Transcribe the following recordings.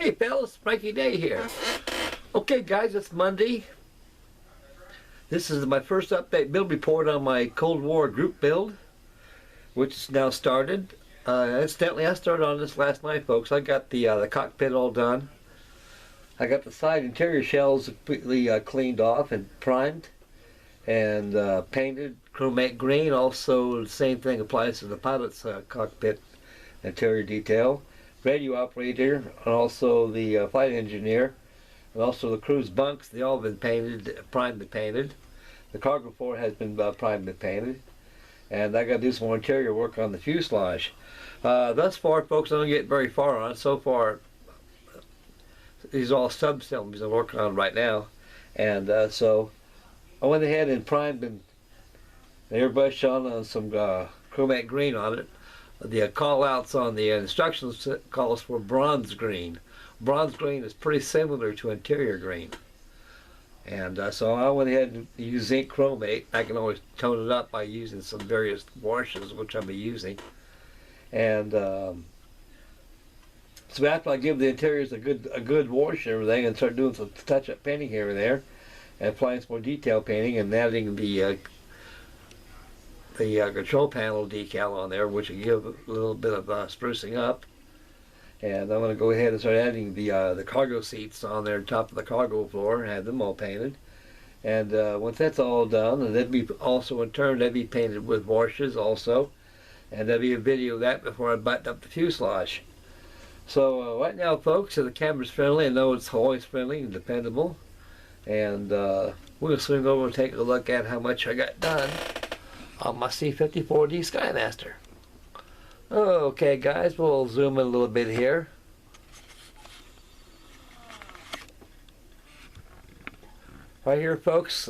Hey fellas, Frankie Day here. Okay guys, it's Monday. This is my first update build report on my Cold War group build, which is now started. Incidentally, I started on this last night, folks. I got the cockpit all done. I got the side interior shells completely cleaned off and primed and painted Chromate green. Also, the same thing applies to the pilot's cockpit interior detail. Radio operator, and also the flight engineer, and also the crew's bunks. They all have been painted, primed and painted. The cargo floor has been primed and painted. And I got to do some more interior work on the fuselage. Thus far, folks, I don't get very far on it. So far, these are all sub-assemblies I'm working on right now. And so I went ahead and primed and airbrushed on some Chromate green on it. The call-outs on the instructions calls for bronze green. Bronze green is pretty similar to interior green. And so I went ahead and used zinc chromate. I can always tone it up by using some various washes, which I'll be using. And so after I give the interiors a good wash and everything, and start doing some touch-up painting here and there, and applying some more detail painting and adding the control panel decal on there, which will give a little bit of sprucing up. And I'm going to go ahead and start adding the cargo seats on there, top of the cargo floor, and have them all painted. And once that's all done, and that'd be also in turn, that'd be painted with washes also. And there'll be a video of that before I button up the fuselage. So right now, folks, the camera's friendly. I know it's always friendly and dependable. And we're going to swing over and take a look at how much I got done on my C54-D SKYMASTER. Okay guys, we'll zoom in a little bit here. Right here, folks,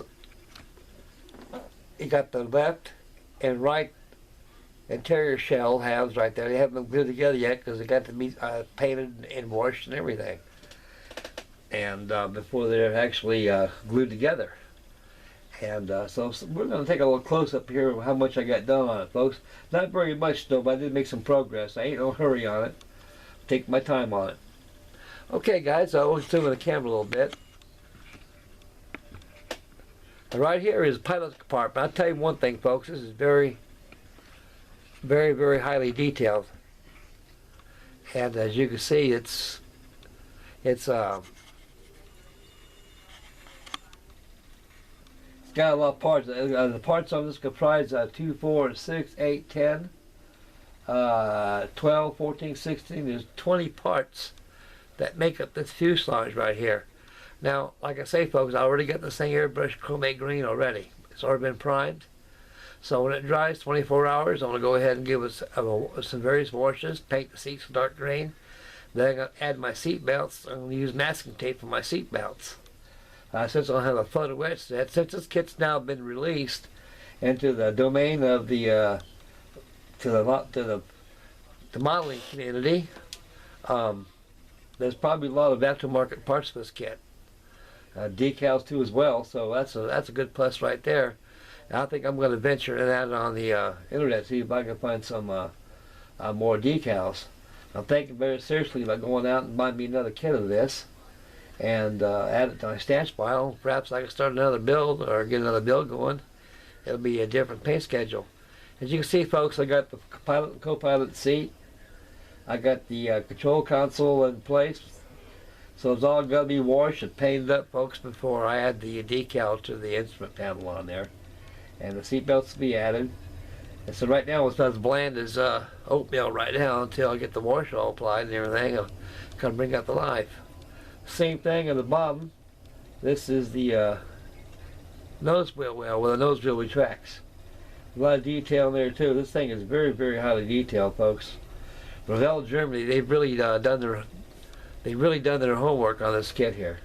you got the left and right interior shell halves right there. They haven't been glued together yet because they got to be painted and washed and everything. And before they're actually glued together. And so we're going to take a little close-up here of how much I got done on it, folks. Not very much, though, but I did make some progress. I ain't no hurry on it. Take my time on it. Okay, guys, I'll zoom in the camera a little bit. And right here is the pilot's compartment. I'll tell you one thing, folks. This is very, very, very highly detailed. And as you can see, it's got a lot of parts. The parts on this comprise 2, 4, 6, 8, 10, 12, 14, 16. There's 20 parts that make up this fuselage right here. Now, like I say, folks, I already got this thing airbrushed Chromate green already. It's already been primed. So when it dries 24 hours, I'm going to go ahead and give it some various washes, paint the seats dark green. Then I'm going to add my seat belts. I'm going to use masking tape for my seat belts. Since I'll have a photo etch set, since this kit's now been released into the domain of the the modeling community, there's probably a lot of aftermarket parts for this kit, decals too as well. So that's a good plus right there. And I think I'm going to venture in that on the internet, see if I can find some more decals. I'm thinking very seriously about going out and buying me another kit of this. And add it to my stash pile. Perhaps I can start another build or get another build going. It'll be a different paint schedule. As you can see, folks, I got the pilot and co-pilot seat. I got the control console in place. So it's all going to be washed and painted up, folks, before I add the decal to the instrument panel on there. And the seat belts will be added. And so right now it's not as bland as oatmeal right now until I get the wash all applied and everything. I'm going to bring out the life. Same thing at the bottom. This is the nose wheel where the nose wheel retracts. A lot of detail in there too. This thing is very, very highly detailed, folks. REVELL Germany, they've really done their homework on this kit here.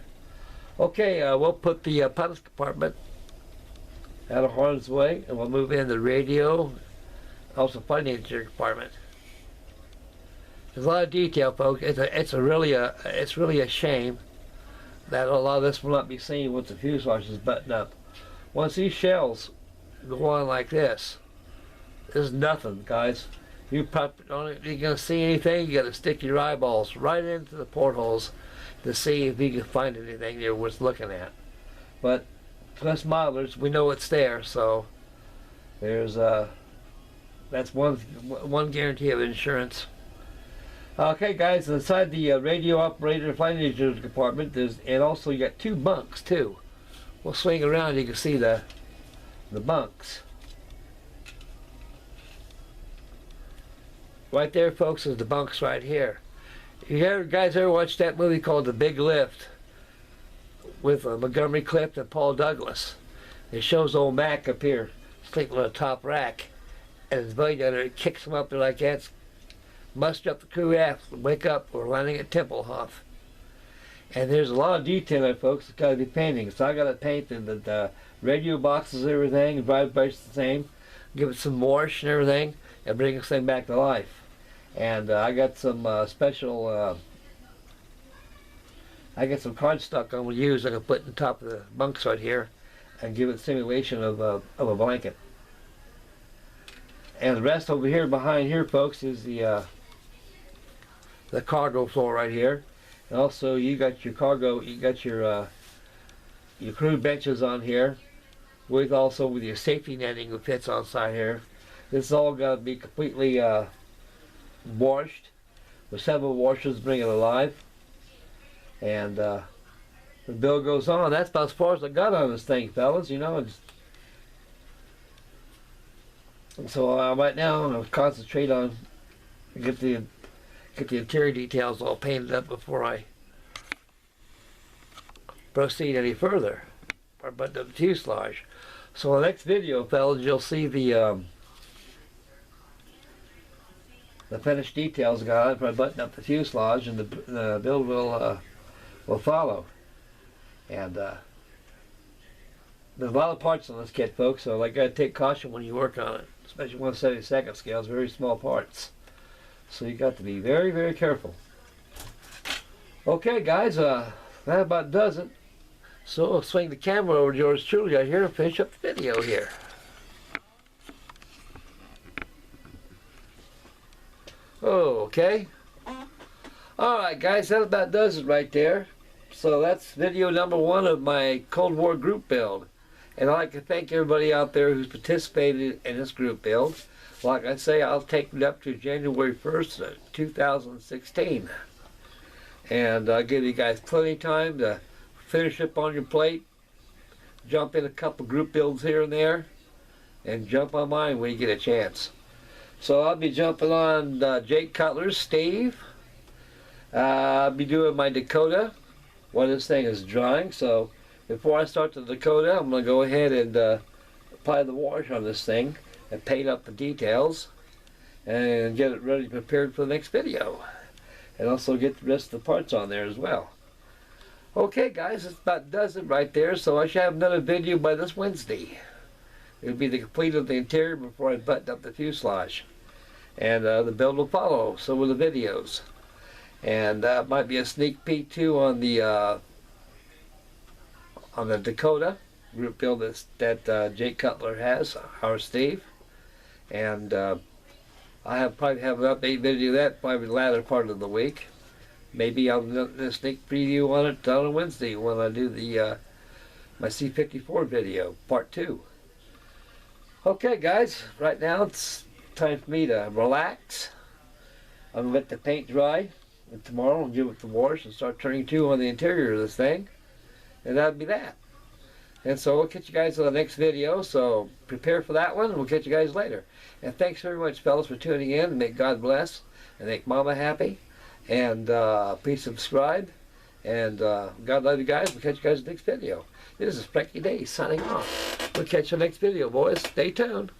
Okay, we'll put the pilot's compartment out of harm's way, and we'll move in the radio, also flight engineer compartment. There's a lot of detail, folks. It's really a shame that a lot of this will not be seen once the fuselage is buttoned up. Once these shells go on like this is nothing, guys. You're gonna see anything, you gotta stick your eyeballs right into the portholes to see if you can find anything there worth looking at. But for us modelers, we know it's there, so there's that's one guarantee of insurance. Okay, guys, inside the radio operator flight engineer compartment, and also you got 2 bunks too. We'll swing around, you can see the bunks. Right there, folks, is the bunks right here. You guys ever watched that movie called The Big Lift with Montgomery Clift and Paul Douglas? It shows old Mac up here sleeping on the top rack, and his buddy down there kicks him up there like that, muster up the crew aft, wake up, we're landing at Tempelhof. And there's a lot of detail there, folks. It's got to be painting. So I got to paint the radio boxes and everything, drive by the same, give it some wash and everything, and bring this thing back to life. And I got some special, I got some cardstock I'm going to use. I'm going to put in the top of the bunks right here and give it a simulation of a blanket. And the rest over here, behind here, folks, is the cargo floor right here. And also, you got your cargo, you got your crew benches on here, with your safety netting that fits on side here. This is all got to be completely washed with several washers to bring it alive. And the bill goes on. That's about as far as I got on this thing, fellas. You know. So right now I'm going to concentrate on get the interior details all painted up before I proceed any further. But the fuselage. So in the next video, fellas, you'll see the finished details got it. If I button up the fuselage, and the build will follow. And there's a lot of parts on this kit, folks. So like, gotta take caution when you work on it, especially 1/72 scales, very small parts. So you got to be very, very careful. Okay, guys, that about does it. So I'll swing the camera over to yours truly right here and finish up the video here. Okay. Alright, guys, that about does it right there. So that's video number 1 of my Cold War group build. And I'd like to thank everybody out there who's participated in this group build. Like I say, I'll take it up to January 1st, 2016. And I'll give you guys plenty of time to finish up on your plate, jump in a couple group builds here and there, and jump on mine when you get a chance. So I'll be jumping on Jake Cutler's Steve. I'll be doing my Dakota while this thing is drying. So before I start the Dakota, I'm going to go ahead and apply the wash on this thing and paint up the details and get it ready prepared for the next video. And also get the rest of the parts on there as well. Okay, guys, that about does it right there. So I should have another video by this Wednesday. It'll be the complete of the interior before I button up the fuselage. And the build will follow, so will the videos. And might be a sneak peek too on the Dakota group build that Jake Cutler has, our Steve. And I probably have an update video of that probably the latter part of the week. Maybe I'll do a sneak preview on it on a Wednesday when I do the my C54 video, part 2. Okay, guys, right now it's time for me to relax. I'm going to let the paint dry, and tomorrow I'll give it the wash and start turning to on the interior of this thing. And that'll be that. And so we'll catch you guys on the next video, so prepare for that one, and we'll catch you guys later. And thanks very much, fellas, for tuning in, and may God bless, and make Mama happy, and please subscribe, and God love you guys. We'll catch you guys in the next video. This is Frankie Day signing off. We'll catch you next video, boys. Stay tuned.